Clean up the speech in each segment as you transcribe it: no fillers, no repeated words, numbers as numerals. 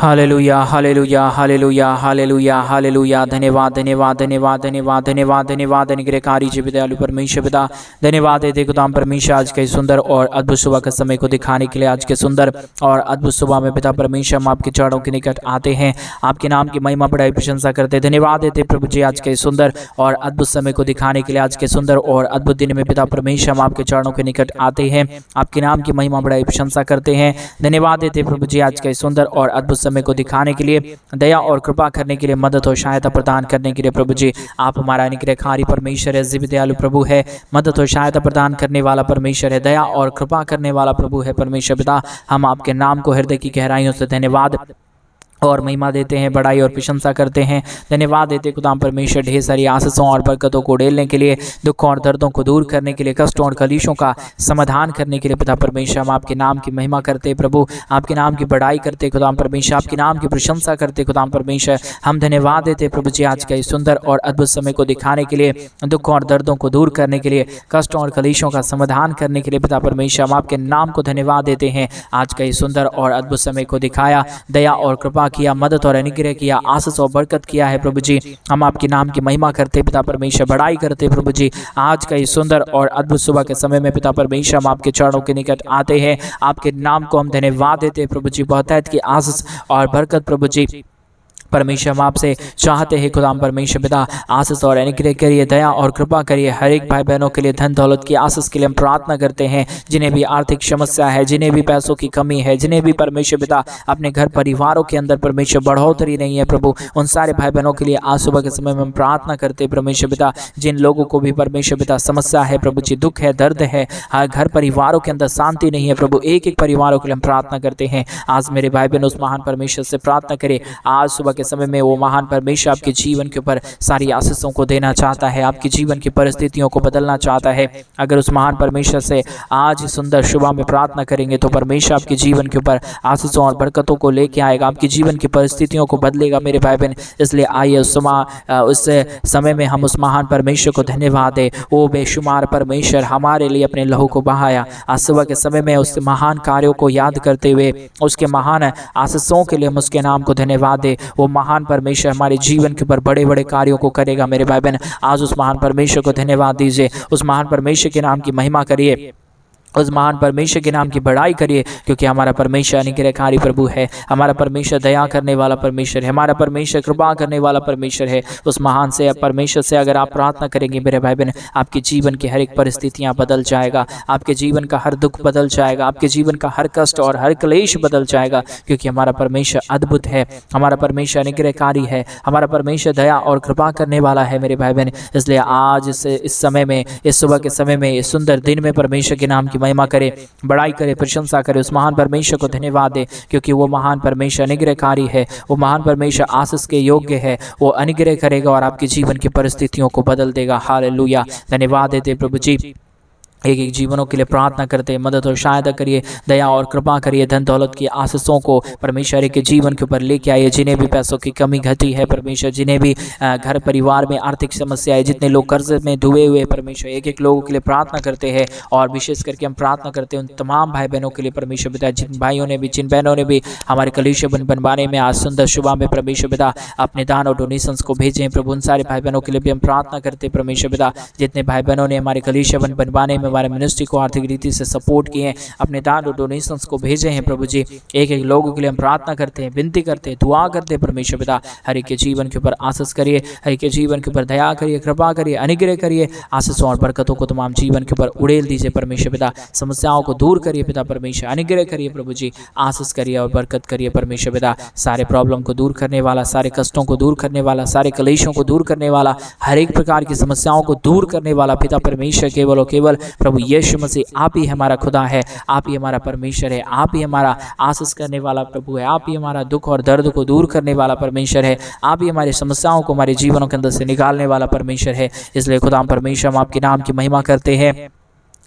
Hallelujah hallelujah hallelujah hallelujah hallelujah. धन्यवाद धन्यवाद धन्यवाद धन्यवाद धन्यवाद धन्यवाद अनुग्रहकारी जी दयालु परमेश्वर पिता, धन्यवाद देते खुदाम परमेश्वर आज के सुंदर और अद्भुत सुबह के समय को दिखाने के लिए। आज के सुंदर और अद्भुत सुबह में पिता परमेश्वर हम आपके चरणों के निकट आते हैं, आपके नाम की महिमा बढ़ाई प्रशंसा करते। धन्यवाद देते प्रभु जी आज के सुंदर और अद्भुत समय को दिखाने के लिए। आज के सुंदर और अद्भुत दिन में पिता परमेश्वर हम आपके चरणों के निकट आते हैं, आपके नाम की महिमा बढ़ाई प्रशंसा करते हैं। धन्यवाद देते प्रभु जी आज के सुंदर और अद्भुत समय को दिखाने के लिए, दया और कृपा करने के लिए, मदद और सहायता प्रदान करने के लिए। प्रभु जी आप हमारा अनुग्रहकारी परमेश्वर है, जीवित दयालु प्रभु है, मदद और सहायता प्रदान करने वाला परमेश्वर है, दया और कृपा करने वाला प्रभु है परमेश्वर पिता। हम आपके नाम को हृदय की गहराइयों से धन्यवाद और महिमा देते हैं, बड़ाई और प्रशंसा करते हैं। धन्यवाद देते खुदाम परमेश्वर ढेर सारी आशीषों और बरकतों को उड़ेलने के लिए, दुखों और दर्दों को दूर करने के लिए, कष्टों और कलेशों का समाधान करने के लिए। पिता परमेश्वर हम आपके नाम की महिमा करते प्रभु, आपके नाम की बड़ाई करते खुदाम परमेश्वर, आपके नाम की प्रशंसा करते खुदाम परमेश्वर। हम धन्यवाद देते प्रभु जी आज का इस सुंदर और अद्भुत समय को दिखाने के लिए, दुखों और दर्दों को दूर करने के लिए, कष्टों और कलेशों का समाधान करने के लिए। पिता परमेश्वर हम आपके नाम को धन्यवाद देते हैं। आज का इस सुंदर और अद्भुत समय को दिखाया, दया और कृपा किया, मदद और अनुग्रह किया, आशीष और बरकत किया है प्रभु जी। हम आपके नाम की महिमा करते पिता परमेश्वर, बड़ाई करते प्रभु जी। आज का इस सुंदर और अद्भुत सुबह के समय में पिता परमेश्वर हम आपके चरणों के निकट आते हैं, आपके नाम को हम धन्यवाद देते प्रभु जी। बहुतायत की आशीष और बरकत प्रभु जी परमेश्वर हम आपसे चाहते हैं खुदाम परमेश्वर पिता, आशीष और अनुग्रह करिए, दया और कृपा करिए। हर एक भाई बहनों के लिए धन दौलत की आशीष के लिए हम प्रार्थना करते हैं, जिन्हें भी आर्थिक समस्या है, जिन्हें भी पैसों की कमी है, जिन्हें भी परमेश्वर पिता अपने घर परिवारों के अंदर परमेश्वर बढ़ोतरी नहीं है प्रभु, उन सारे भाई बहनों के लिए आज सुबह के समय में हम प्रार्थना करते परमेश्वर पिता। जिन लोगों को भी परमेश्वर पिता समस्या है प्रभु जी, दुख है, दर्द है, घर परिवारों के अंदर शांति नहीं है प्रभु, एक एक परिवारों के लिए हम प्रार्थना करते हैं। आज मेरे भाई बहन उस महान परमेश्वर से प्रार्थना करें, आज सुबह के समय में वो महान परमेश्वर आपके जीवन के ऊपर सारी आशीषों को देना चाहता है, आपके जीवन की परिस्थितियों को बदलना चाहता है। अगर उस महान परमेश्वर से आज सुंदर सुबह में प्रार्थना करेंगे तो परमेश्वर आपके जीवन के ऊपर आशीषों और बरकतों को लेके आएगा, आपकी जीवन की परिस्थितियों को बदलेगा मेरे भाई बहन। इसलिए आइए उस समय में हम उस महान परमेश्वर को धन्यवाद दें। वो बेशुमार परमेश्वर हमारे लिए अपने लहू को बहाया। आज सुबह के समय में उस महान कार्यों को याद करते हुए, उसके महान आशीषों के लिए हम उसके नाम को धन्यवाद दें। वो महान परमेश्वर हमारे जीवन के ऊपर बड़े बड़े कार्यों को करेगा मेरे भाई बहन। आज उस महान परमेश्वर को धन्यवाद दीजिए, उस महान परमेश्वर के नाम की महिमा करिए, उस महान परमेश्वर के नाम की बड़ाई करिए, क्योंकि हमारा परमेश्वर अनुग्रहकारी प्रभु है, हमारा परमेश्वर दया करने वाला परमेश्वर है, हमारा परमेश्वर कृपा करने वाला परमेश्वर है। उस महान से परमेश्वर से अगर आप प्रार्थना करेंगे मेरे भाई बहन, आपके जीवन की हर एक परिस्थितियां बदल जाएगा, आपके जीवन का हर दुख बदल जाएगा, आपके जीवन का हर कष्ट और हर क्लेश बदल जाएगा, क्योंकि हमारा परमेश्वर अद्भुत है, हमारा परमेश्वर अनुग्रहकारी है, हमारा परमेश्वर दया और कृपा करने वाला है मेरे भाई बहन। इसलिए आज इस समय में, इस सुबह के समय में, इस सुंदर दिन में परमेश्वर के नाम की महिमा करे, बड़ाई करे, प्रशंसा करे, उस महान परमेश्वर को धन्यवाद दे, क्योंकि वो महान परमेश्वर अनुग्रहकारी है, वो महान परमेश्वर आशीष के योग्य है। वो अनुग्रह करेगा और आपके जीवन की परिस्थितियों को बदल देगा। हालेलुया, धन्यवाद देते प्रभु जी। एक एक जीवनों के लिए प्रार्थना करते, मदद और सहायता करिए, दया और कृपा करिए, धन दौलत की आशीषों को परमेश्वर के जीवन के ऊपर लेके आइए। जिन्हें भी पैसों की कमी घटी है परमेश्वर, जिन्हें भी घर परिवार में आर्थिक समस्या है, जितने लोग कर्ज में डूबे हुए परमेश्वर, एक एक लोगों के लिए प्रार्थना करते हैं। और विशेष करके हम प्रार्थना करते हैं उन तमाम भाई बहनों के लिए परमेश्वर पिता, जिन भाइयों ने भी, जिन बहनों ने भी हमारे कलीसिया बनवाने में आज सुंदर सुबह में परमेश्वर पिता अपने दान और डोनेशंस को भेजे प्रभु, उन सारे भाई बहनों के लिए भी हम प्रार्थना करते परमेश्वर पिता। जितने भाई बहनों ने हमारे कलीसिया बनवाने में हमारे मिनिस्ट्री को आर्थिक रीति से सपोर्ट किए, अपने दान और डोनेशंस को भेजे हैं प्रभु जी, एक एक लोगों के लिए हम प्रार्थना करते हैं, विनती करते हैं, दुआ करते हैं परमेश्वर पिता। हर एक के जीवन के ऊपर आशीष करिए, हर एक के जीवन के ऊपर दया करिए, कृपा करिए, अनुग्रह करिए, आशीषों और बरकतों को तमाम जीवन के ऊपर उड़ेल दीजिए परमेश्वर पिता। समस्याओं को दूर करिए पिता परमेश्वर, अनुग्रह करिए प्रभु जी, आशीष करिए और बरकत करिए परमेश्वर पिता। सारे प्रॉब्लम को दूर करने वाला, सारे कष्टों को दूर करने वाला, सारे कलेशों को दूर करने वाला, हर एक प्रकार की समस्याओं को दूर करने वाला पिता परमेश्वर केवल और केवल प्रभु यीशु मसीह आप ही हमारा खुदा है, आप ही हमारा परमेश्वर है, आप ही हमारा आशीष करने वाला प्रभु है, आप ही हमारा दुख और दर्द को दूर करने वाला परमेश्वर है, आप ही हमारी समस्याओं को हमारे जीवनों के अंदर से निकालने वाला परमेश्वर है। इसलिए खुदा परमेश्वर हम आपके नाम की महिमा करते हैं,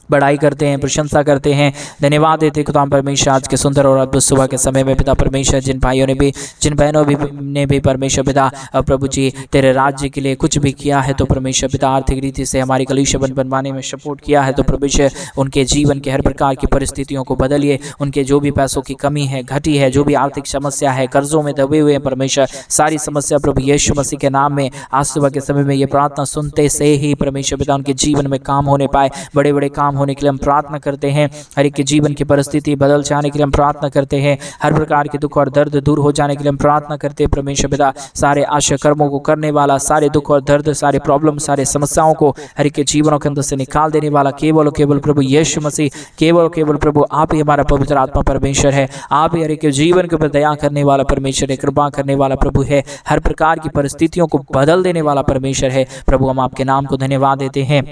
बड़ाई करते हैं, प्रशंसा करते हैं, धन्यवाद देते खुदा परमेश्वर आज के सुंदर और अद्भुत सुबह के समय में पिता परमेश्वर जिन भाइयों ने भी, जिन बहनों ने भी परमेश्वर पिता प्रभु जी तेरे राज्य के लिए कुछ भी किया है तो परमेश्वर पिता आर्थिक रीति से हमारी कलीसिया बनवाने में सपोर्ट किया है तो परमेश्वर उनके जीवन के हर प्रकार की परिस्थितियों को बदलिए। उनके जो भी पैसों की कमी है, घटी है, जो भी आर्थिक समस्या है, कर्जों में दबे हुए हैं परमेश्वर, सारी समस्या प्रभु यीशु मसीह के नाम में आज सुबह के समय में ये प्रार्थना सुनते से ही परमेश्वर पिता उनके जीवन में काम होने पाए, बड़े बड़े काम होने के लिए हम प्रार्थना करते हैं। हर एक के जीवन की परिस्थिति बदल जाने के लिए हम प्रार्थना करते हैं। हर प्रकार के दुख और दर्द दूर हो जाने के लिए हम प्रार्थना करते हैं परमेश्वर पिता। सारे आशय कर्मों को करने वाला, सारे दुख और दर्द, सारे प्रॉब्लम, सारे समस्याओं को हर एक के जीवनों के अंदर से निकाल देने वाला केवल केवल प्रभु यीशु मसीह, केवल केवल प्रभु आप ही हमारा पवित्र आत्मा परमेश्वर है। आप ही हर एक के जीवन के ऊपर दया करने वाला परमेश्वर है, कृपा करने वाला प्रभु है, हर प्रकार की परिस्थितियों को बदल देने वाला परमेश्वर है। प्रभु हम आपके नाम को धन्यवाद देते हैं।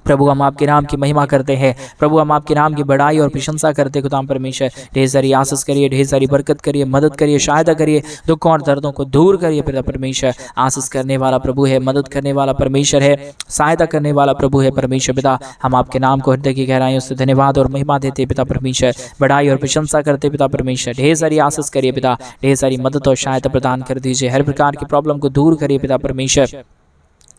प्रभु हम आपके नाम की महिमा करते हैं। प्रभु हम आपके नाम की बड़ाई और प्रशंसा करते खुदा परमेश्वर। ढेर सारी आशीष करिए, ढेर सारी बरकत करिए, मदद करिए, सहायता करिए, दुखों और दर्दों को दूर करिए पिता परमेश्वर। आशीष करने वाला प्रभु है, मदद करने वाला परमेश्वर है, सहायता करने वाला प्रभु है परमेश्वर पिता। हम आपके नाम को हृदय की गहराइयों से धन्यवाद और महिमा देते पिता परमेश्वर, बड़ाई और प्रशंसा करते पिता परमेश्वर। ढेर सारी आशीष करिए पिता, ढेर सारी मदद और सहायता प्रदान कर दीजिए। हर प्रकार की प्रॉब्लम को दूर करिए पिता परमेश्वर,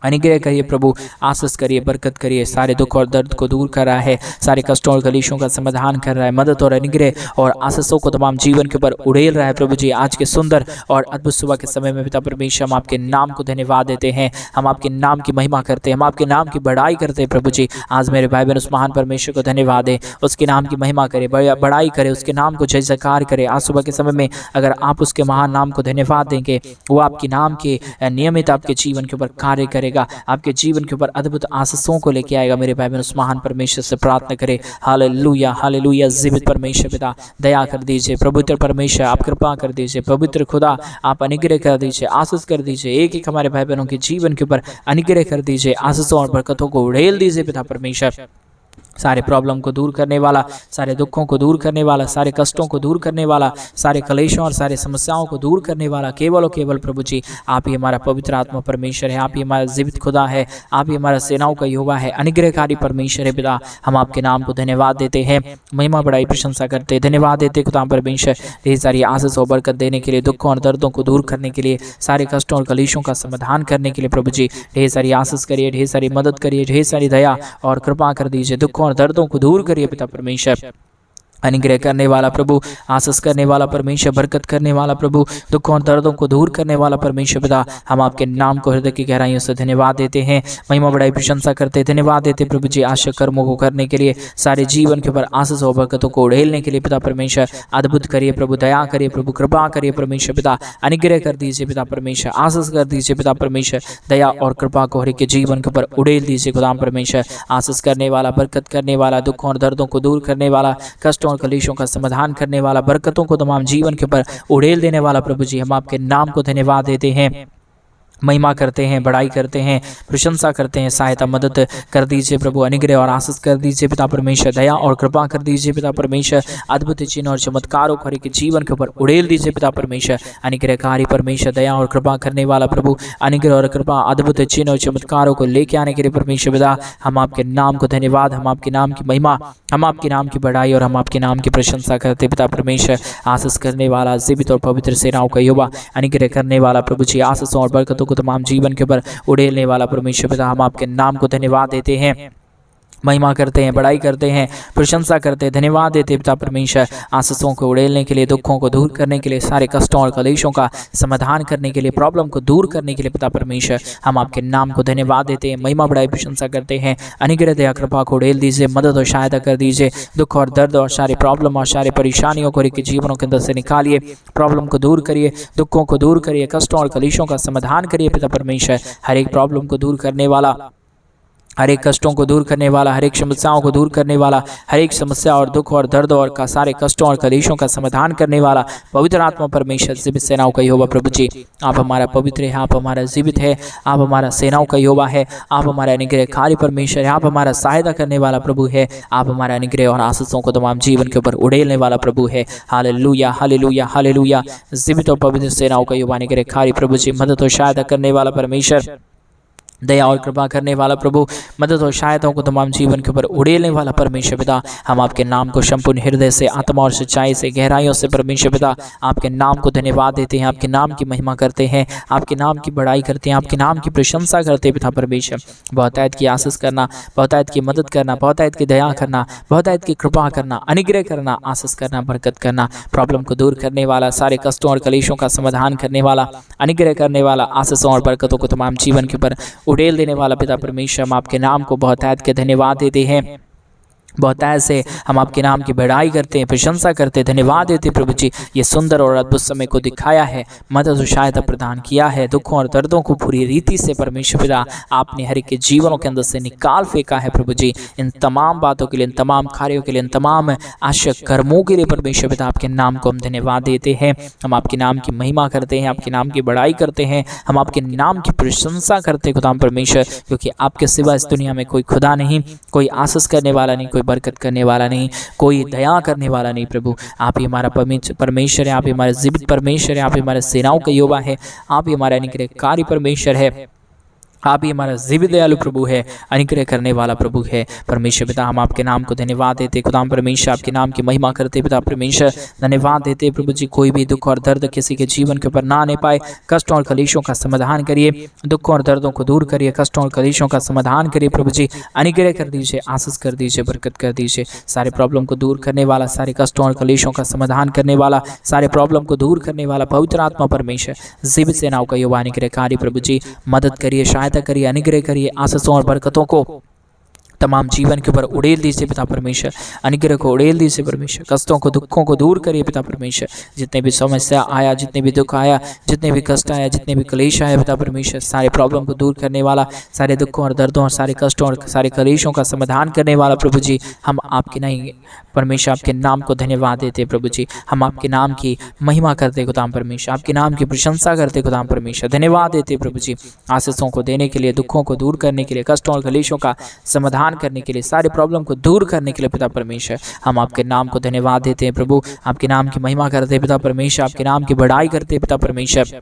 अनुग्रह करिए प्रभु, आशीष करिए, बरकत करिए, सारे दुख और दर्द को दूर कर रहा है, सारे कष्टों और कलेशों का समाधान कर रहा है, मदद और अनुग्रह और आशीषों को तमाम जीवन के ऊपर उड़ेल रहा है प्रभु जी। आज के सुंदर और अद्भुत सुबह के समय में पिता परमेश्वर हम आपके नाम को धन्यवाद देते हैं, हम आपके नाम की महिमा करते हैं, हम आपके नाम की बड़ाई करते हैं प्रभु जी। आज मेरे भाई बहन उस महान परमेश्वर को धन्यवाद दें, उसके नाम की महिमा करे, बड़ाई करे, उसके नाम को जय जयकार करे। आज सुबह के समय में अगर आप उसके महान नाम को धन्यवाद देंगे, वो आपके नाम के नियमित आपके जीवन के ऊपर कार्य करेगा, आपके जीवन के ऊपर अद्भुत आशीषों को लेके आएगा। मेरे भाई बहन उस महान परमेश्वर से प्रार्थना करें। Hallelujah, hallelujah. जीवित परमेश्वर पिता दया कर दीजिए, पवित्र परमेश्वर आप कृपा कर दीजिए, पवित्र खुदा आप अनुग्रह कर दीजिए, आशीष कर दीजिए। एक एक हमारे भाई बहनों के जीवन के ऊपर अनुग्रह कर दीजिए, आशीषों और बरकतों को उड़ेल दीजिए पिता परमेश्वर। सारे प्रॉब्लम को दूर करने वाला, सारे दुखों को दूर करने वाला, सारे कष्टों को दूर करने वाला, सारे कलेशों और सारे समस्याओं को दूर करने वाला केवल और केवल प्रभु जी आप ही हमारा पवित्र आत्मा परमेश्वर है, आप ही हमारा जीवित खुदा है, आप ही हमारा सेनाओं का यहोवा है, अनुग्रहकारी परमेश्वर है पिता। हम आपके नाम को धन्यवाद देते हैं, महिमा बड़ाई प्रशंसा करते हैं, धन्यवाद देते खुदा परमेश्वर। ढेर सारी आशीष और बरकत देने के लिए, दुखों और दर्दों को दूर करने के लिए, सारे कष्टों और कलेशों का समाधान करने के लिए प्रभु जी ढेर सारी आशीष करिए, ढेर सारी मदद करिए, ढेर सारी दया और कृपा कर दीजिए। दुखों और दर्दों को दूर करिए पिता परमेश्वर। अनुग्रह करने वाला प्रभु, आशीष करने वाला परमेश्वर, बरकत करने वाला प्रभु, दुखों और दर्दों को दूर करने वाला परमेश्वर पिता। हम आपके नाम को हृदय की गहराइयों से धन्यवाद देते हैं, महिमा बड़ाई प्रशंसा करते, धन्यवाद देते प्रभु जी आशा कर्मों को करने के लिए, सारे जीवन के ऊपर आशीष और बरकतों को उड़ेलने के लिए पिता परमेश्वर। अद्भुत करिए प्रभु, दया करिए प्रभु, कृपा करिए परमेश्वर पिता, अनुग्रह कर दीजिए पिता परमेश्वर, आशीष कर दीजिए पिता परमेश्वर, दया और कृपा को हर एक के जीवन के ऊपर उड़ेल दीजिए खुदा परमेश्वर। आशीष करने वाला, बरकत करने वाला, दुखों और दर्दों को दूर करने वाला, कष्टों और कलेशों का समाधान करने वाला, बरकतों को तमाम जीवन के ऊपर उड़ेल देने वाला प्रभु जी हम आपके नाम को धन्यवाद देते हैं, महिमा करते हैं, बड़ाई करते हैं, प्रशंसा करते हैं। सहायता मदद कर दीजिए प्रभु, अनुग्रह और आशीष कर दीजिए पिता परमेश्वर, दया और कृपा कर दीजिए पिता परमेश्वर। अद्भुत चिन्ह और चमत्कारों को हर एक जीवन के ऊपर उड़ेल दीजिए पिता परमेश्वर। अनुग्रहकारी परमेश्वर, दया और कृपा करने वाला प्रभु, अनुग्रह और कृपा, अद्भुत चिन्ह और चमत्कारों को लेके आने के लिए परमेश्वर पिता हम आपके नाम को धन्यवाद, हम आपके नाम की महिमा, हम आपके नाम की बड़ाई और हम आपके नाम की प्रशंसा करते पिता परमेश्वर। आशीष करने वाला, जीवित और पवित्र सेनाओं का यहोवा, अनुग्रह करने वाला प्रभु जी, आशीषों और बरकतों को तमाम जीवन के ऊपर उड़ेलने वाला परमेश्वर पिता हम आपके नाम को धन्यवाद देते हैं, महिमा करते हैं, बड़ाई करते हैं, प्रशंसा करते हैं, धन्यवाद देते पिता परमेश्वर। आशीषों को उड़ेलने के लिए, दुखों को दूर करने के लिए, सारे कष्टों और कलेशों का समाधान करने के लिए, प्रॉब्लम को दूर करने के लिए पिता परमेश्वर हम आपके नाम को धन्यवाद देते हैं, महिमा बड़ाई प्रशंसा करते हैं। अनुग्रह दया कृपा को उड़ेल दीजिए, मदद और सहायता कर दीजिए। दुख और दर्द और सारे प्रॉब्लम और सारे परेशानियों को के जीवनों के अंदर से निकालिए, प्रॉब्लम को दूर करिए, दुखों को दूर करिए, कष्टों और कलेशों का समाधान करिए पिता परमेश्वर। हर एक प्रॉब्लम को दूर करने वाला, हर एक कष्टों को दूर करने वाला, हर एक समस्याओं को दूर करने वाला, हर एक समस्या और दुख और दर्द और का सारे कष्टों और कलेशों का समाधान करने वाला पवित्र आत्मा परमेश्वर, जीवित सेनाओं का यहोवा प्रभु जी आप हमारा पवित्र है, आप हमारा जीवित है, आप हमारा सेनाओं का यहोवा है, आप हमारा अनुग्रहकारी परमेश्वर है, आप हमारा सहायता करने वाला प्रभु है, आप हमारा अनुग्रह और आशीषों को तमाम जीवन के ऊपर उड़ेलने वाला प्रभु है। Hallelujah, hallelujah, hallelujah. जीवित और पवित्र सेनाओं का यहोवा, अनुग्रहकारी प्रभु जी, मदद और सहायता करने वाला परमेश्वर, दया और कृपा करने वाला प्रभु, मदद और सहायताओं को तमाम जीवन के ऊपर उड़ेलने वाला परमेश्वर पिता, हम आपके नाम को संपूर्ण हृदय से, आत्मा और सच्चाई से, गहराइयों से परमेश्वर पिता आपके नाम को धन्यवाद देते हैं, आपके नाम की महिमा करते हैं, आपके नाम की बड़ाई करते हैं, आपके नाम की प्रशंसा करते हैं पिता परमेश्वर। बहुतायत की आशीष करना, बहुतायत की मदद करना, बहुतायत की दया करना, बहुतायत की कृपा करना, अनुग्रह करना, आशीष करना, बरकत करना, प्रॉब्लम को दूर करने वाला, सारे कष्टों और कलेशों का समाधान करने वाला, अनुग्रह करने वाला, आशीषों और बरकतों को तमाम जीवन के ऊपर उड़ेल देने वाला पिता परमेश्वर, हम आपके नाम को बहुतायत के धन्यवाद देते हैं। बहुतायत से हम आपके नाम की बढ़ाई करते हैं, प्रशंसा करते हैं, धन्यवाद देते हैं प्रभु जी। ये सुंदर और अद्भुत समय को दिखाया है, मदद और सहायता प्रदान किया है, दुखों और दर्दों को पूरी रीति से परमेश्वर पिता आपने हर एक के जीवनों के अंदर से निकाल फेंका है प्रभु जी। इन तमाम बातों के लिए, इन तमाम कार्यों के लिए, इन तमाम आशा कर्मों के लिए परमेश्वर पिता आपके नाम को हम धन्यवाद देते हैं। हम आपके नाम की महिमा करते हैं, आपके नाम की बढ़ाई करते हैं, हम आपके नाम की प्रशंसा करते हैं खुदा परमेश्वर, क्योंकि आपके सिवा इस दुनिया में कोई खुदा नहीं, कोई आशीष करने वाला नहीं, कोई बरकत करने वाला नहीं, कोई दया करने वाला नहीं प्रभु। आप ही हमारा परमेश्वर है, आप ही हमारे जीवित परमेश्वर है, आप ही हमारे सेनाओं का यहोवा है, आप ही हमारा अनुग्रहकारी परमेश्वर है, आप ही हमारा जीवित दयालु प्रभु है, अनुग्रह करने वाला प्रभु है परमेश्वर पिता। हम आपके नाम को धन्यवाद देते खुदा परमेश्वर, आपके नाम की महिमा करते पिता परमेश्वर, धन्यवाद देते प्रभु जी। कोई भी दुख और दर्द किसी के जीवन के ऊपर ना आने पाए, कष्टों और कलेशों का समाधान करिए, दुखों और दर्दों को दूर करिए, कष्टों और कलेशों का समाधान करिए प्रभु जी, अनुग्रह कर दीजिए, आशीष कर दीजिए, बरकत कर दीजिए। सारे प्रॉब्लम को दूर करने वाला, सारे कष्टों और कलेशों का समाधान करने वाला, सारे प्रॉब्लम को दूर करने वाला पवित्र आत्मा परमेश्वर, जीवित सेनाओं का यहोवा अनुग्रहकारी प्रभु जी, मदद करिए, सहायता करिए, अनुग्रह करिए, आशीषों और बरकतों को तमाम जीवन के ऊपर उड़ेल दीजिए पिता परमेश्वर, अनुग्रह को उड़ेल दीजिए परमेश्वर, कष्टों को, दुखों को दूर करिए पिता परमेश्वर। जितने भी समस्या आया, जितने भी दुख आया, जितने भी कष्ट आया, जितने भी क्लेश आया पिता परमेश्वर, सारे प्रॉब्लम को दूर करने वाला, सारे दुखों और दर्दों और सारे कष्टों और सारे क्लेशों का समाधान करने वाला प्रभु जी, हम आपके नहीं परमेश्वर आपके नाम को धन्यवाद देते प्रभु जी। हम आपके नाम की महिमा करते खुदाम परमेश्वर, आपके नाम की प्रशंसा करते खुदाम परमेश्वर, धन्यवाद देते प्रभु जी। आशीषों को देने के लिए, दुखों को दूर करने के लिए, कष्टों और क्लेशों का समाधान करने के लिए, सारे प्रॉब्लम को दूर करने के लिए पिता परमेश्वर, हम आपके नाम को धन्यवाद देते हैं प्रभु। आपके नाम की महिमा करते हैं पिता परमेश्वर, आपके नाम की बढ़ाई करते हैं पिता परमेश्वर,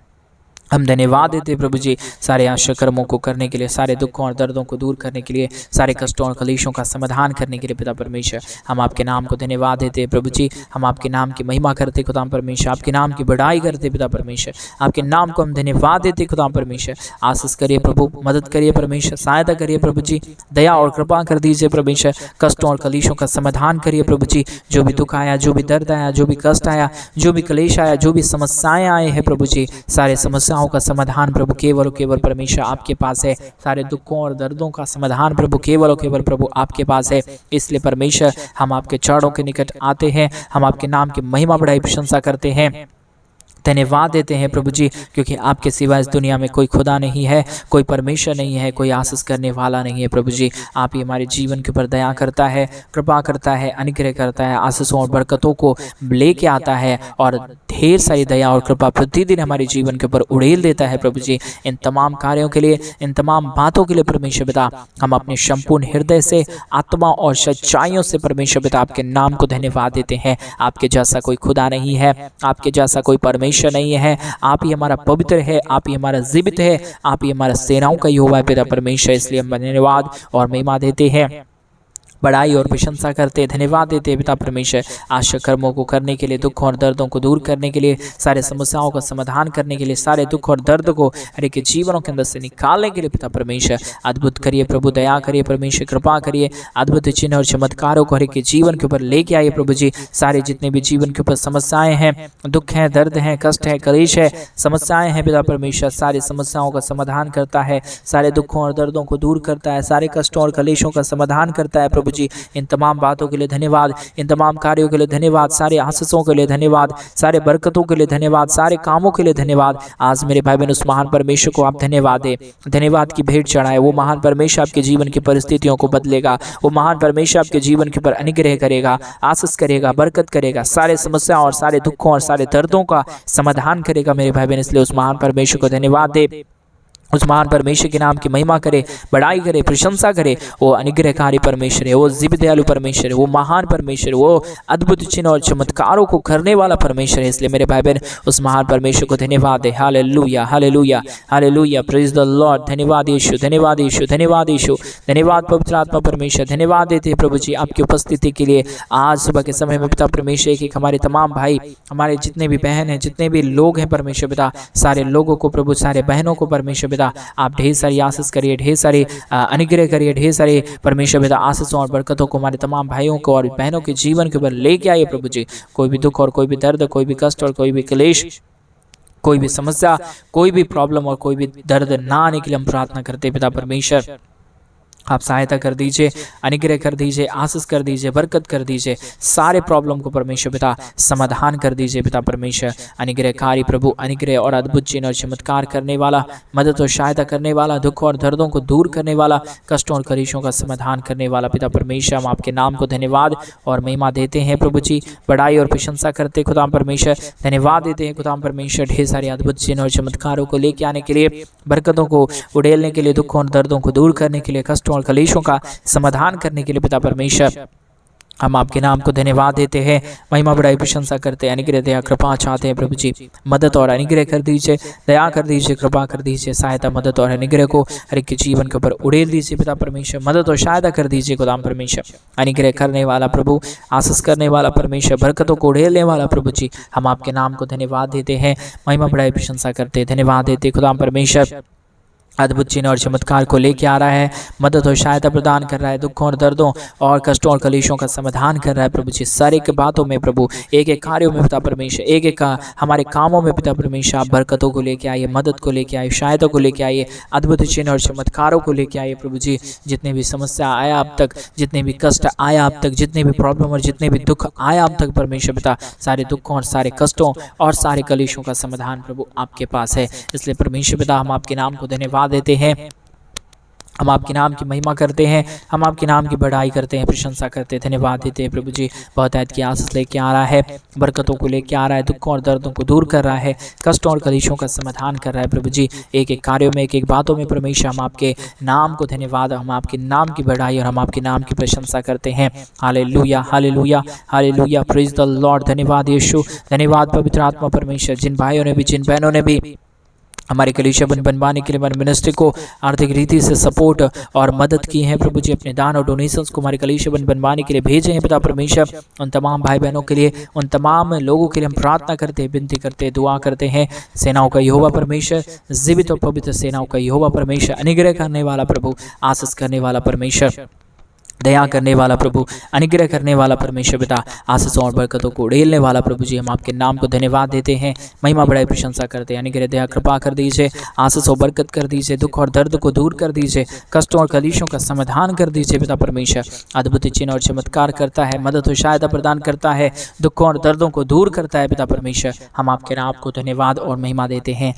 हम धन्यवाद देते हैं प्रभु जी। सारे आशा कर्मों को करने के लिए, सारे दुखों और दर्दों को दूर करने के लिए, सारे कष्टों और कलेशों का समाधान करने के लिए पिता परमेश्वर, हम आपके नाम को धन्यवाद देते हैं प्रभु जी। हम आपके नाम की महिमा करते खुदा परमेश्वर, आपके नाम की बढ़ाई करते पिता परमेश्वर, आपके नाम को हम धन्यवाद देते खुदा परमेश्वर। आशीष करिए प्रभु, मदद करिए परमेश्वर, सहायता करिए प्रभु जी, दया और कृपा कर दीजिए परमेश्वर, कष्टों और कलेशों का समाधान करिए प्रभु जी। जो भी दुख आया, जो भी दर्द आया, जो भी कष्ट आया, जो भी कलेश आया, जो भी समस्याएं आए हैं प्रभु जी, सारे समस्याओं का समाधान प्रभु केवल परमेश्वर आपके पास है। सारे दुखों और दर्दों का समाधान प्रभु केवल प्रभु आपके पास है। इसलिए परमेश्वर हम आपके चरणों के निकट आते हैं, हम आपके नाम की महिमा बढ़ाई प्रशंसा करते हैं, धन्यवाद देते हैं प्रभु जी, क्योंकि आपके सिवा इस दुनिया में कोई खुदा नहीं है, कोई परमेश्वर नहीं है, कोई आशीष करने वाला नहीं है प्रभु जी। आप ही हमारे जीवन के ऊपर दया करता है, कृपा करता है, अनुग्रह करता है, आशीषों और बरकतों को लेके आता है और ढेर सारी दया और कृपा प्रतिदिन हमारे जीवन के ऊपर उड़ेल देता है प्रभु जी। इन तमाम कार्यों के लिए, इन तमाम बातों के लिए परमेश्वर पिता हम अपने संपूर्ण हृदय से, आत्मा और सच्चाइयों से परमेश्वर पिता आपके नाम को धन्यवाद देते हैं। आपके जैसा कोई खुदा नहीं है, आपके जैसा कोई परमेश्वर नहीं है, आप ही हमारा पवित्र है, आप ही हमारा जीवित है, आप ही हमारा सेनाओं का यहोवा पिता परमेश्वर। इसलिए हम धन्यवाद और महिमा देते हैं, बड़ाई और प्रशंसा करते, धन्यवाद देते पिता परमेश्वर। आशा कर्मों को करने के लिए, दुख और दर्दों को दूर करने के लिए, सारे समस्याओं का समाधान करने के लिए, सारे दुख और दर्द को हर एक के जीवनों के अंदर से निकालने के लिए पिता परमेश्वर अद्भुत करिए प्रभु, दया करिए परमेश्वर, कृपा करिए, अद्भुत चिन्ह और चमत्कारों को हर एक के जीवन के ऊपर लेके आइए प्रभु जी। सारे जितने भी जीवन के ऊपर समस्याएं हैं, दुख हैं, दर्द हैं, कष्ट है, कलेश है, समस्याएं हैं पिता परमेश्वर, सारी समस्याओं का समाधान करता है, सारे दुखों और दर्दों को दूर करता है, सारे कष्टों और कलेशों का समाधान करता है प्रभु जी। इन तमाम बातों के लिए धन्यवाद, इन तमाम कार्यों के लिए धन्यवाद, सारे आशीषों के लिए धन्यवाद, सारे बरकतों के लिए धन्यवाद, सारे कामों के लिए धन्यवाद। आज मेरे भाई बहन उस महान परमेश्वर को आप धन्यवाद दे, धन्यवाद की भेंट चढ़ाए। वो महान परमेश्वर आपके जीवन की परिस्थितियों को बदलेगा, वो महान परमेश्वर आपके जीवन के ऊपर अनुग्रह करेगा, आशीष करेगा, बरकत करेगा, सारे समस्या और सारे दुखों और सारे दर्दों का समाधान करेगा मेरे भाई बहन। इसलिए उस महान परमेश्वर को धन्यवाद दे, उस महान परमेश्वर के नाम की महिमा करे, बड़ाई करे, प्रशंसा करे। वो अनुग्रहकारी परमेश्वर है, वो जीवित दयालु परमेश्वर है, वो महान परमेश्वर, वो अद्भुत चिन्ह और चमत्कारों को करने वाला परमेश्वर है। इसलिए मेरे भाई बहन उस महान परमेश्वर को धन्यवाद दे। Hallelujah, hallelujah, hallelujah, praise the lord. धन्यवाद यीशु, धन्यवाद यीशु, धन्यवाद यीशु, धन्यवाद पवित्र आत्मा परमेश्वर। धन्यवाद देते हैं प्रभु जी आपकी उपस्थिति के लिए। आज सुबह के समय में पिता परमेश्वर एक हमारे तमाम भाई, हमारे जितने भी बहन हैं, जितने भी लोग हैं परमेश्वर पिता, सारे लोगों को प्रभु, सारे बहनों को परमेश्वर पिता आप ढेर सारी आशीष करिए, ढेर सारी अनुग्रह करिए, ढेर सारे परमेश्वर पिता आशीषों और बरकतों को हमारे तमाम भाइयों को और बहनों के जीवन के ऊपर लेके आइए प्रभु जी। कोई भी दुख और कोई भी दर्द, कोई भी कष्ट और कोई भी क्लेश, कोई भी समस्या, कोई भी प्रॉब्लम और कोई भी दर्द ना आने के लिए हम प्रार्थना करते पिता परमेश्वर। आप सहायता कर दीजिए, अनुग्रह कर दीजिए, आशीष कर दीजिए, बरकत कर दीजिए, सारे प्रॉब्लम को परमेश्वर पिता समाधान कर दीजिए पिता परमेश्वर। अनुग्रहकारी प्रभु, अनुग्रह और अद्भुत चिन्ह और चमत्कार करने वाला, मदद और सहायता करने वाला, दुख और दर्दों को दूर करने वाला, कष्टों और कलेशों का समाधान करने वाला पिता परमेश्वर, हम आपके नाम को धन्यवाद और महिमा देते हैं प्रभु जी। बड़ाई और प्रशंसा करते खुदाम परमेश्वर, धन्यवाद देते हैं खुदाम परमेश्वर ढेर सारे अद्भुत चिन्ह और चमत्कारों को लेके आने के लिए, बरकतों को उड़ेलने के लिए, दुखों और दर्दों को दूर करने के लिए, कष्टों और कलेशों का समाधान करने के लिए पिता परमेश्वर हम आपके नाम को धन्यवाद देते हैं, महिमा बड़ाई प्रशंसा करते हैं। अनुग्रह दया कृपा चाहते हैं प्रभु जी, मदद और अनुग्रह कर दीजिए, दया कर दीजिए, कृपा कर दीजिए, सहायता मदद और अनुग्रह को हर एक के जीवन के ऊपर उड़ेल दीजिए पिता परमेश्वर। मदद और सहायता कर दीजिए खुदाम परमेश्वर। अनुग्रह करने वाला प्रभु, आशीष करने वाला परमेश्वर, बरकतों को उड़ेलने वाला प्रभु जी, हम आपके नाम को धन्यवाद देते हैं, महिमा बड़ाई प्रशंसा करते हैं, धन्यवाद देते खुदाम परमेश्वर। अद्भुत चिन्ह और चमत्कार को लेके आ रहा है, मदद और सहायता प्रदान कर रहा है, दुखों और दर्दों और कष्टों और कलेशों का समाधान कर रहा है प्रभु जी। सारे के बातों में प्रभु, एक एक कार्यों में पिता परमेश्वर, एक एक हमारे कामों में पिता परमेश्वर आप बरकतों को लेके आइए, मदद को लेके आइए, सहायता को लेके आइए, अद्भुत चिन्ह और चमत्कारों को लेके आइए प्रभु जी। जितने भी समस्या आया अब तक, जितने भी कष्ट आया अब तक, जितने भी प्रॉब्लम और जितने भी दुख आया अब तक परमेश्वर पिता, सारे दुखों और सारे कष्टों और सारे कलेशों का समाधान प्रभु आपके पास है। इसलिए परमेश्वर पिता हम आपके नाम को धन्यवाद देते हैं, हम आपके नाम की महिमा करते हैं, हम आपके नाम की बड़ाई करते हैं, प्रशंसा करते हैं, धन्यवाद देते हैं प्रभु जी। बहुत ऐत की आशीष लेके आ रहा है, बरकतों को लेके आ रहा है, दुखों और दर्दों को दूर कर रहा है, कष्टों और कलेशों का समाधान कर रहा है प्रभु जी। एक एक कार्यों में, एक एक बातों में परमेश्वर हम आपके नाम को धन्यवाद, हम आपके नाम की बड़ाई और हम आपके नाम की प्रशंसा करते हैं। Hallelujah, hallelujah, hallelujah, praise the lord. धन्यवाद यीशु, धन्यवाद पवित्र आत्मा परमेश्वर। जिन भाइयों ने भी, जिन बहनों ने भी हमारे कलीसिया बनवाने के लिए, हमारे मिनिस्ट्री को आर्थिक रीति से सपोर्ट और मदद की है प्रभु जी, अपने दान और डोनेशंस को हमारे कलीसिया बनवाने के लिए भेजे हैं पिता परमेश्वर। उन तमाम भाई बहनों के लिए, उन तमाम लोगों के लिए हम प्रार्थना करते हैं, विनती करते हैं, दुआ करते हैं। सेनाओं का यहोवा परमेश्वर, जीवित और पवित्र सेनाओं का यहोवा परमेश्वर, अनुग्रह करने वाला प्रभु, आशीष करने वाला परमेश्वर, दया करने वाला प्रभु, अनुग्रह करने वाला परमेश्वर पिता, आशीषों और बरकतों को उड़ेलने वाला प्रभु जी, हम आपके नाम को धन्यवाद देते हैं, महिमा बड़ाई प्रशंसा करते हैं। अनुग्रह दया कृपा कर दीजिए, आशीष और बरकत कर दीजिए, दुख और दर्द को दूर कर दीजिए, कष्टों और कलेशों का समाधान कर दीजिए पिता परमेश्वर। अद्भुत चिन्ह और चमत्कार करता है, मदद और सहायता प्रदान करता है, दुखों और दर्दों को दूर करता है पिता परमेश्वर। हम आपके नाम को धन्यवाद और महिमा देते हैं,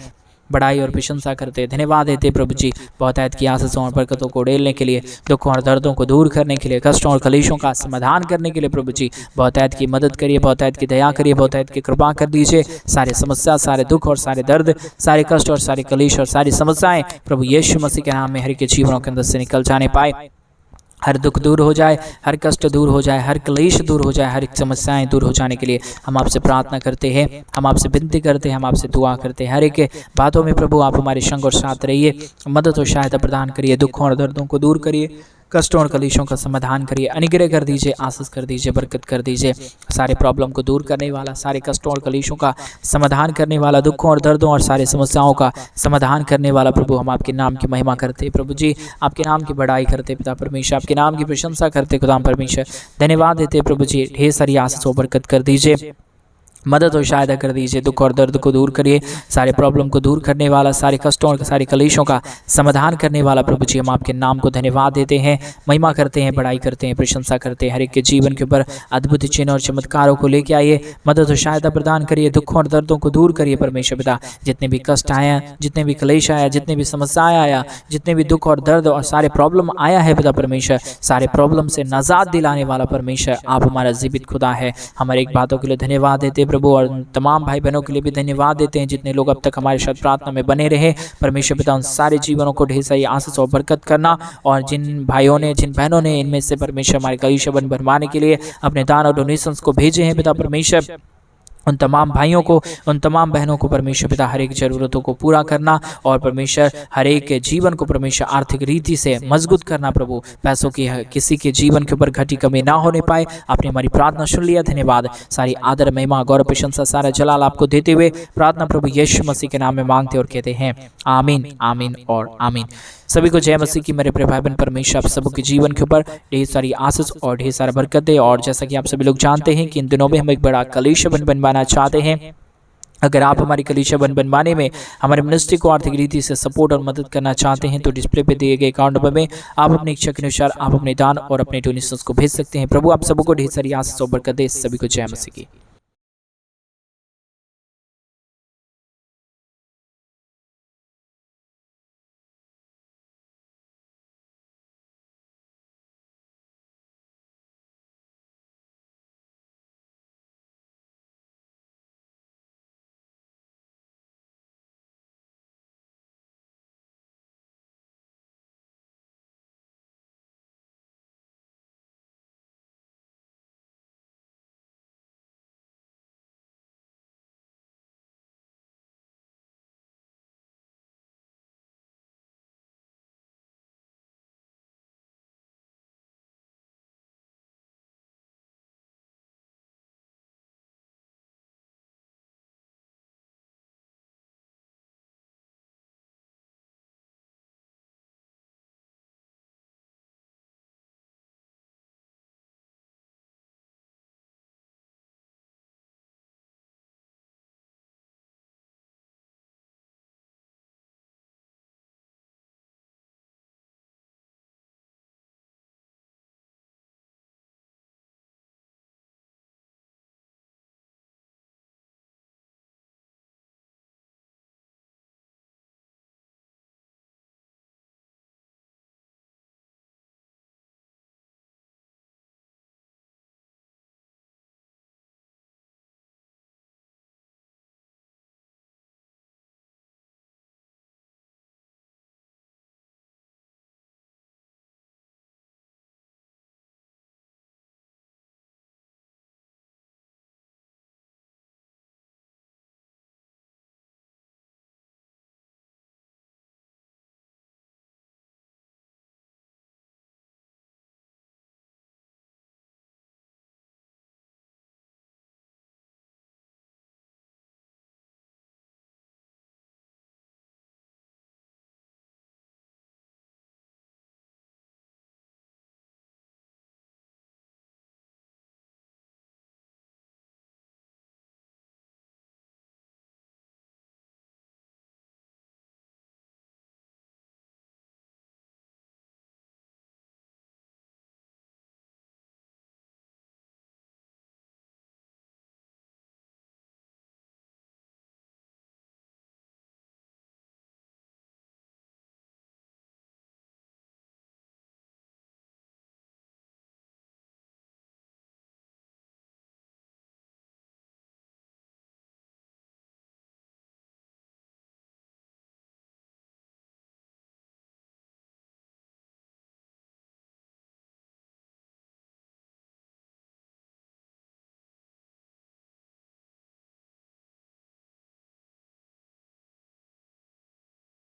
बड़ाई और प्रशंसा करते हैं, धन्यवाद देते प्रभु जी। बहुत ऐत की आशीषों और बरकतों को उड़ेलने के लिए, दुखों और दर्दों को दूर करने के लिए, कष्टों और कलेशों का समाधान करने के लिए प्रभु जी, बहुत ऐत की मदद करिए, बहुत ऐत की दया करिए, बहुत ऐत की कृपा कर दीजिए। सारे समस्या, सारे दुख और सारे दर्द, सारे कष्ट और सारे कलेश और सारी समस्याएं प्रभु यीशु मसीह के नाम में हर के जीवनों के अंदर से निकल जाने पाए। हर दुख दूर हो जाए, हर कष्ट दूर हो जाए, हर क्लेश दूर हो जाए, हर एक समस्याएं दूर हो जाने के लिए हम आपसे प्रार्थना करते हैं, हम आपसे विनती करते हैं, हम आपसे दुआ करते हैं। हर एक बातों में प्रभु आप हमारे संग और साथ रहिए, मदद और सहायता प्रदान करिए, दुखों और दर्दों को दूर करिए, कष्टों और कलेशों का समाधान करिए, अनुग्रह कर दीजिए, आशीष कर दीजिए, बरकत कर दीजिए। सारे प्रॉब्लम को दूर करने वाला, सारे कष्टों और कलेशों का समाधान करने वाला, दुखों और दर्दों और सारे समस्याओं का समाधान करने वाला प्रभु, हम आपके नाम की महिमा करते प्रभु जी, आपके नाम की बड़ाई करते पिता परमेश्वर, आपके नाम की प्रशंसा करते खुदा परमेश्वर। धन्यवाद देते प्रभु जी, ढेर सारी आशीष और बरकत कर दीजिए, मदद और सहायता कर दीजिए, दुख और दर्द को दूर करिए, सारे प्रॉब्लम को दूर करने वाला, सारे कष्टों और सारे कलेशों का समाधान करने वाला प्रभु जी, हम आपके नाम को धन्यवाद देते हैं, महिमा करते हैं, बड़ाई करते हैं, प्रशंसा करते हैं। हर एक के जीवन के ऊपर अद्भुत चिन्ह और चमत्कारों को लेके आइए, मदद और सहायता प्रदान करिए, दुखों और दर्दों को दूर करिए परमेश्वर पिता। जितने भी कष्ट आया, जितने भी कलेश आया, जितने भी समस्याएं आया, जितने भी दुख और दर्द और सारे प्रॉब्लम आया है पिता परमेश्वर, सारे प्रॉब्लम से नजात दिलाने वाला परमेश्वर आप हमारा जीवित खुदा है। हमारे एक बातों के लिए धन्यवाद देते प्रभु, और तमाम भाई बहनों के लिए भी धन्यवाद देते हैं जितने लोग अब तक हमारे साथ प्रार्थना में बने रहे। परमेश्वर पिता उन सारे जीवनों को ढेर सारी आशीष और बरकत करना, और जिन भाइयों ने जिन बहनों ने इनमें से परमेश्वर हमारे कलीसिया बनवाने के लिए अपने दान और डोनेशंस को भेजे हैं पिता परमेश्वर, उन तमाम भाइयों को, उन तमाम बहनों को परमेश्वर पिता हर एक ज़रूरतों को पूरा करना, और परमेश्वर हर एक जीवन को परमेश्वर आर्थिक रीति से मजबूत करना प्रभु। पैसों की किसी के जीवन के ऊपर घटी कमी ना होने पाए। आपने हमारी प्रार्थना सुन लिया, धन्यवाद। सारी आदर महिमा गौरव प्रशंसा सारा जलाल आपको देते हुए प्रार्थना प्रभु यीशु मसीह के नाम में मांगते और कहते हैं आमीन, आमीन और आमीन। सभी को जय मसीह की। मेरे प्रिय भाई बहन, परमेश्वर आप सबके जीवन के ऊपर ढेर सारी आशीष और ढेर सारा बरकत दे। और जैसा कि आप सभी लोग जानते हैं कि इन दिनों में हम एक बड़ा कलीसिया बनवाना चाहते हैं। अगर आप हमारी कलीसिया बनवाने में हमारे मिनिस्ट्री को आर्थिक रीति से सपोर्ट और मदद करना चाहते हैं तो डिस्प्ले पे दिए गए अकाउंट नंबर में आप अपनी इच्छा के अनुसार आप अपने दान और अपने डोनेशंस को भेज सकते हैं। प्रभु आप सबको ढेर सारी आशीष और बरकत दे। सभी को जय मसीह की।